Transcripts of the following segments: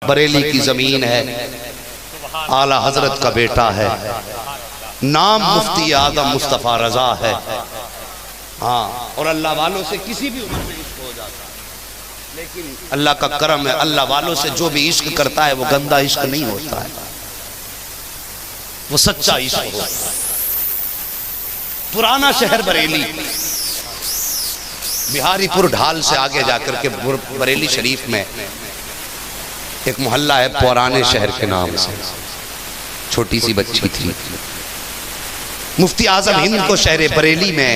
बरेली की जमीन है, आला हजरत का बेटा है, नाम मुफ्ती आजम मुस्तफ़ा रजा है। हाँ, और अल्लाह वालों से किसी भी उम्र में इश्क हो जाता है, लेकिन अल्लाह का करम है, अल्लाह वालों से जो भी इश्क करता है वो गंदा इश्क नहीं होता है, वो सच्चा इश्क होता है। पुराना शहर बरेली, बिहारीपुर ढाल से आगे जाकर के बरेली शरीफ में एक मोहल्ला है पुराने शहर के नाम से। छोटी सी बच्ची थी, मुफ्ती आजम हिंद को शहर बरेली में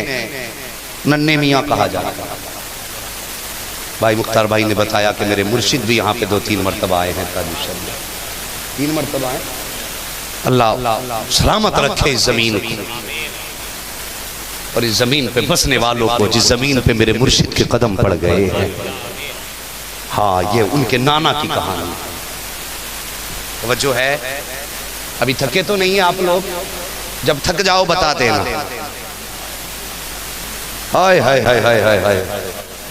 नन्हे मियाँ कहा जाता। भाई मुख्तार भाई ने बताया कि मेरे मुर्शिद भी यहाँ पे 2-3 मरतबा आए हैं, 3 मरतबा आए। अल्लाह सलामत रखे इस जमीन को और इस जमीन पे बसने वालों को, जिस जमीन पे मेरे मुर्शिद के कदम पड़ गए हैं। हाँ, ये उनके नाना की कहानी। तवज्जो है, अभी थके तो नहीं है आप लोग? जब थक जाओ बता देना। हाय हाय हाय हाय हाय हाय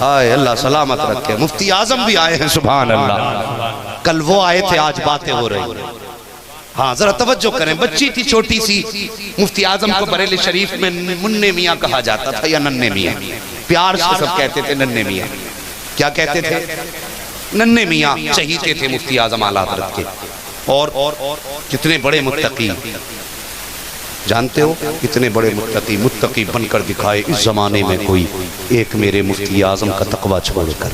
हाय, अल्लाह सलामत रखे। मुफ्ती आजम भी आए हैं, सुभान अल्लाह। कल वो आए थे, आज बातें हो रही। हाँ, जरा तवज्जो करें। बच्ची थी छोटी सी, मुफ्ती आजम को बरेली शरीफ में मुन्ने मियाँ कहा जाता था या नन्हे मियाँ, प्यार से सब कहते थे नन्हे मियाँ। क्या कहते थे? नन्हे मियाँ। चहीते थे मुफ्ती आजम आला हज़रत के। और कितने बड़े मुत्तकी, जानते हो कितने बड़े मुत्तकी, मुत्तकी बनकर दिखाए इस जमाने में कोई एक, मेरे मुफ्ती आजम का तकवा छोड़कर।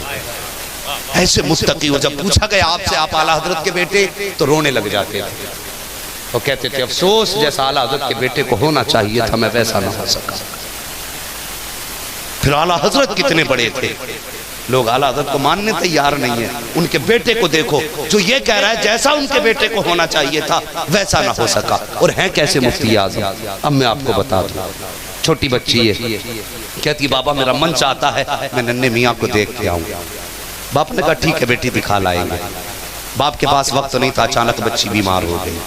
ऐसे मुत्तकी हो, जब पूछा गया आपसे आप आला हज़रत के बेटे, तो रोने लग जाते थे। वो कहते थे अफसोस, जैसा आला हज़रत के बेटे को होना चाहिए था मैं वैसा ना हो सका। फिर आला हज़रत कितने बड़े थे, लोग आला हज़रत को मानने तैयार नहीं है। उनके बेटे को देखो जो ये कह रहा है जैसा उनके बेटे को होना चाहिए था वैसा ना हो सका। और हैं कैसे मुफ्ती आज़म? अब मैं आपको बता दूं। छोटी बच्ची है, कहती बाबा मेरा मन चाहता है मैं नन्हे मियाँ को देख के आऊँ। बाप ने कहा ठीक है बेटी, दिखा लाएंगे। बाप के पास वक्त नहीं था, अचानक बच्ची बीमार हो गई।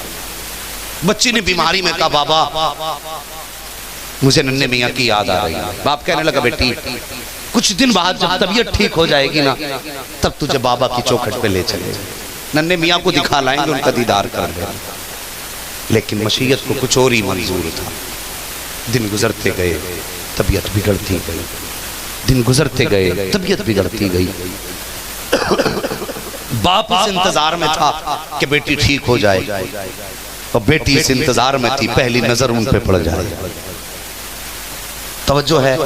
बच्ची ने बीमारी में कहा बाबा मुझे नन्हे मियाँ की याद आ रही है। बाप कहने लगा बेटी कुछ दिन बाद जब तबीयत ठीक हो जाएगी ना, तब तुझे बाबा की चौखट पे ले चले, नन्हे मियाँ को दिखा लाएंगे, उनका दीदार कर देंगे। लेकिन मशीयत को कुछ और ही मंजूर था। दिन गुजरते गए, तबीयत बिगड़ती गई। दिन गुजरते गए, तबीयत बिगड़ती गई। बाप इस इंतजार में था कि बेटी ठीक हो जाए, और बेटी इस इंतजार में थी पहली नजर उन पे पड़ जाए। तवज्जो है,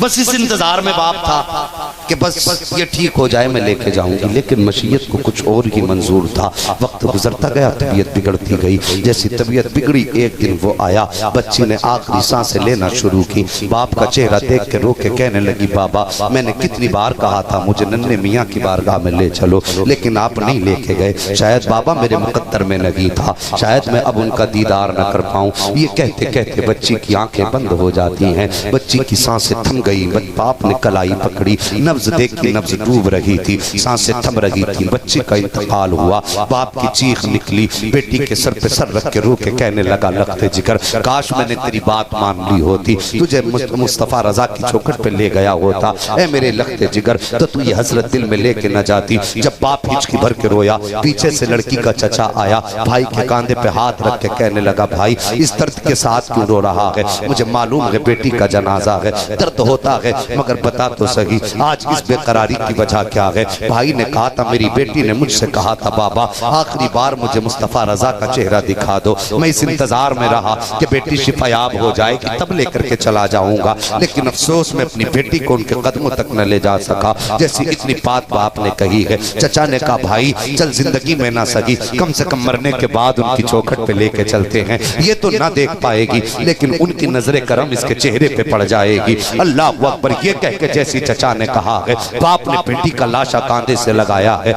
बस इस इंतजार में बाप था कि बस ये ठीक हो जाए मैं लेके जाऊंगी। लेकिन मशीयत को कुछ और ही मंजूर था। वक्त गुजरता गया, तबीयत बिगड़ती गई। जैसी तबीयत बिगड़ी, एक दिन वो आया, बच्ची ने आखिरी सांसें लेना शुरू की। बाप का चेहरा देख के रो के कहने लगी बाबा मैंने कितनी बार कहा था मुझे नन्हे मियाँ की बारगाह में ले चलो, लेकिन आप नहीं लेके गए। शायद बाबा मेरे मुकद्दर में नहीं था, शायद मैं अब उनका दीदार न कर पाऊँ। ये कहते कहते बच्ची की आंखें बंद हो जाती हैं, बच्ची की सांसें थम गई। बाप ने कलाई पकड़ी, नब्ज देखी, नब्ज डूब रही थी, सांसें थम रही थी। बच्चे का इंतकाल हुआ। बाप की चीख निकली, बेटी के सर पे सर रख के रो के कहने लगा लखते जिगर काश मैंने तेरी बात मान ली होती, तुझे मुस्तफा रजा की चौखट पे ले गया होता। ए मेरे लखते जिगर, तो तू ये हसरत दिल में लेके न जाती। जब बाप हिचकी भर के रोया, पीछे से लड़की का चचा आया, भाई के कांधे पे हाथ रख के कहने लगा भाई इस दर्द के साथ क्यों रो रहा है? मुझे मालूम है बेटी का जनाजा है, दर्द होता है, मगर बता तो सही आज इस बेकरारी की वजह क्या है? भाई ने कहा था, मेरी बेटी ने मुझसे कहा था बाबा आखिरी बार मुझे मुस्तफा रजा का चेहरा दिखा दो। मैं इस इंतजार में रहा कि बेटी शिफायाब हो जाएगी तब लेकर के चला जाऊंगा, लेकिन अफसोस में अपनी बेटी को उनके कदमों तक न ले जा सका। जैसी इतनी बात बाप ने कही है, चचा ने कहा भाई चल जिंदगी में ना सही, कम से कम मरने के बाद उनकी चौखट पे लेके चलते हैं। ये तो ना देख पाएगी, लेकिन उनकी नजरे करम इसके चेहरे पे पड़ जाएगी। अल्लाह अकबर ये कह के जैसी चचा ने कहा है, बाप ने बेटी का लाशा कांधे से लगाया है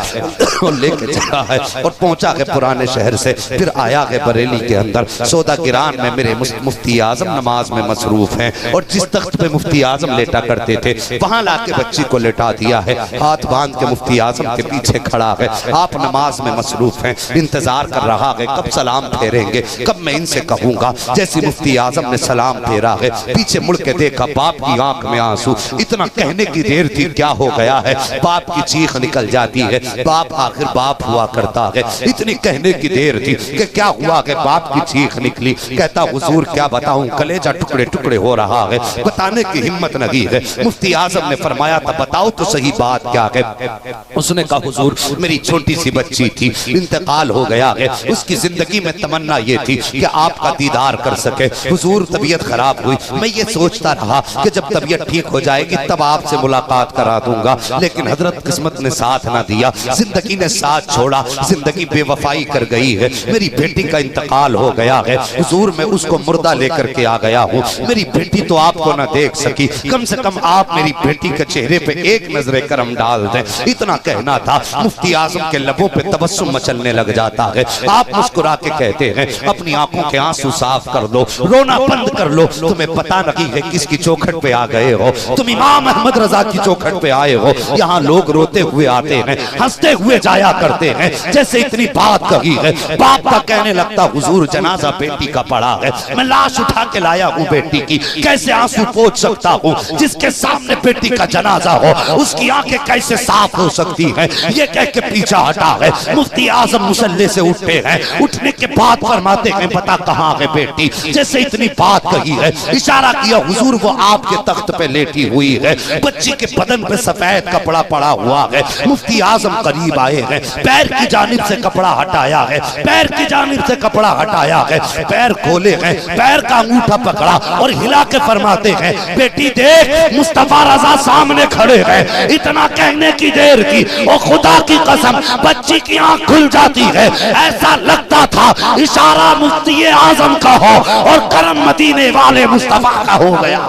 और लेके चला है और पहुंचा है पुराने शहर से। फिर आया है बरेली के अंदर, सौदा गिरान में मेरे मुफ्ती आजम नमाज में मसरूफ हैं, और जिस तख्त पे मुफ्ती आजम लेटा करते थे वहां लाके बच्ची को लेटा दिया है। हाथ बांध के मुफ्ती आजम के पीछे खड़ा है, आप नमाज में मसरूफ हैं, इंतजार कर रहा है कब सलाम फेरेंगे, कब मैं इनसे कहूंगा। जैसे मुफ्ती आजम ने सलाम फेरा है, पीछे मुड़ के देखा बाप की आंख आंख में आंसू। इतना कहने की देर थी, क्या हो गया है? बाप की चीख निकल जाती है, बाप आखिर बाप हुआ करता है। इतनी कहने की देर थी कि क्या हुआ कि बाप की चीख निकली। कहता हुजूर क्या बताऊं, कलेजा टुकड़े टुकड़े हो रहा है, बताने की हिम्मत नहीं है। मुफ्ती आजम ने फरमाया था बताओ तो सही बात क्या है। उसने कहा हुजूर मेरी छोटी सी बच्ची थी, इंतकाल हो गया है, उसकी जिंदगी में तमन्ना ये थी कि आपका दीदार कर सके। हुजूर तबीयत खराब हुई, मैं ये सोचता रहा कि जब तबीयत ठीक हो जाएगी तब आपसे मुलाकात करा दूंगा, लेकिन हजरत किस्मत ने साथ ना दिया, जिंदगी ने साथ छोड़ा, जिंदगी बेवफाई कर गई है। मेरी बेटी का इंतकाल हो गया है हुजूर, मैं उसको मुर्दा लेकर के आ गया हूँ। मेरी बेटी तो आपको ना देख सकी, कम से कम आप मेरी बेटी के चेहरे पे एक नजर करम डाल दें। इतना कहना था, मुफ्ती आजम के लबों पे तबस्सुम मचलने लग जाता है। आप मुस्कुरा के कहते हैं अपनी आंखों के आंसू साफ कर लो, रोना बंद कर लो। तुम्हें पता नहीं है किसकी चौखट पे आ गए हो, तुम इमाम अहमद रजा की चौखट पे आए हो। यहाँ लोग रोते हुए आते हैं, हंसते हुए जाया करते हैं। जैसे इतनी बात कही है, बाप का कहने लगता हुजूर जनाजा बेटी का पड़ा है, मैं लाश उठा के लाया हूँ बेटी की, कैसे आंसू पोंछ सकता हूँ? जिसके सामने बेटी का जनाजा हो उसकी आंखें कैसे साफ हो सकती है? ये कह के पीछा हटा है। मुफ्ती आजम मुसल्ले से उठते हैं, उठने के बाद फरमाते हैं बता कहाँ है बेटी? जैसे इतनी बात कही है, इशारा किया हुजूर वो आपके तख्त पे लेटी हुई है, बच्ची के बदन पे सफेद कपड़ा पड़ा हुआ है। मुफ्ती आजम करीब आए हैं, पैर की जानिब से कपड़ा हटाया है, पैर की जानिब से कपड़ा हटाया है, पैर खोले हैं, पैर का अंगूठा पकड़ा और हिला के फरमाते हैं बेटी देख मुस्तफा रजा सामने खड़े हैं। इतना कहने की देर की और खुदा की कसम बच्ची की आंख खुल जाती है, ऐसा लगता था इशारा मुफ्ती आजम का हो और करम मदीने वाले मुस्तफा का हो गया।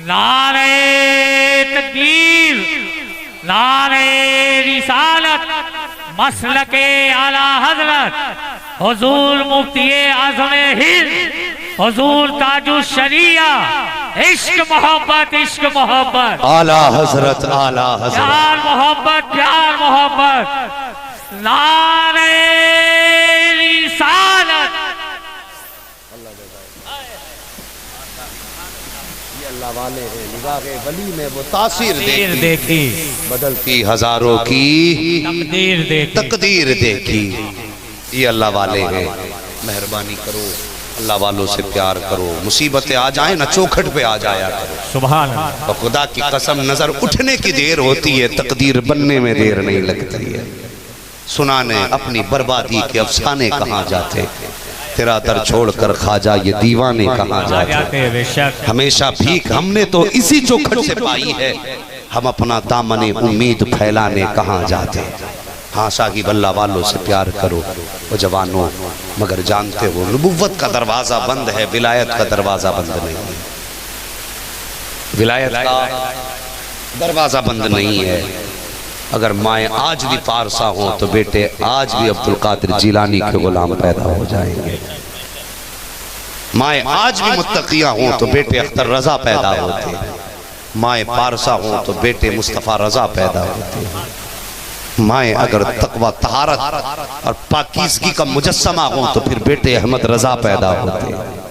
नारे तकबीर, नारे रिसालत, मसलके आला हजरत हुजूर मुफ्ती आज़म हिंद, हुजूर ताजुश शरिया, इश्क मोहब्बत, इश्क मोहब्बत, आला हजरत, आला हजरत, प्यार मोहब्बत, प्यार मोहब्बत, नारे रिसालत। अल्लाह वाले हैं, निगाहे वली में वो तासीर देखी, बदलती हजारों की तकदीर देखी। ये अल्लाह वाले हैं, मेहरबानी करो, अल्लाह वालों से प्यार करो। मुसीबतें आ जाए ना चौखट पे आ जाया करो, सुभान अल्लाह। और खुदा की कसम नजर उठने की देर होती है, तकदीर बनने में देर नहीं लगती है। सुनाने अपनी बर्बादी के अफसाने कहाँ जाते, तेरा दर छोड़कर खाजा ये दीवाने कहाँ जाते। हमेशा भीख हमने तो इसी चौखट से पाई है, हम अपना दामने उम्मीद फैलाने कहाँ जाते। हाँ साहिब अल्लाह वालों से प्यार करो वो जवानों, मगर जानते हो नबुव्वत का दरवाजा बंद है, विलायत का दरवाजा बंद नहीं है। विलायत का दरवाजा बंद नहीं है। अगर माए आज भी पारसा हो तो बेटे आज भी अब्दुल कादिर जिलानी के गुलाम पैदा हो जाएंगे। माए आज भी मुत्तकिया हो तो बेटे अख्तर रजा पैदा होते हैं। माए पारसा हो तो बेटे मुस्तफ़ा रजा पैदा होते हैं। माए अगर तकवा तहारत और पाकीज़गी का मुजस्समा हो तो फिर बेटे अहमद रजा पैदा होते हैं।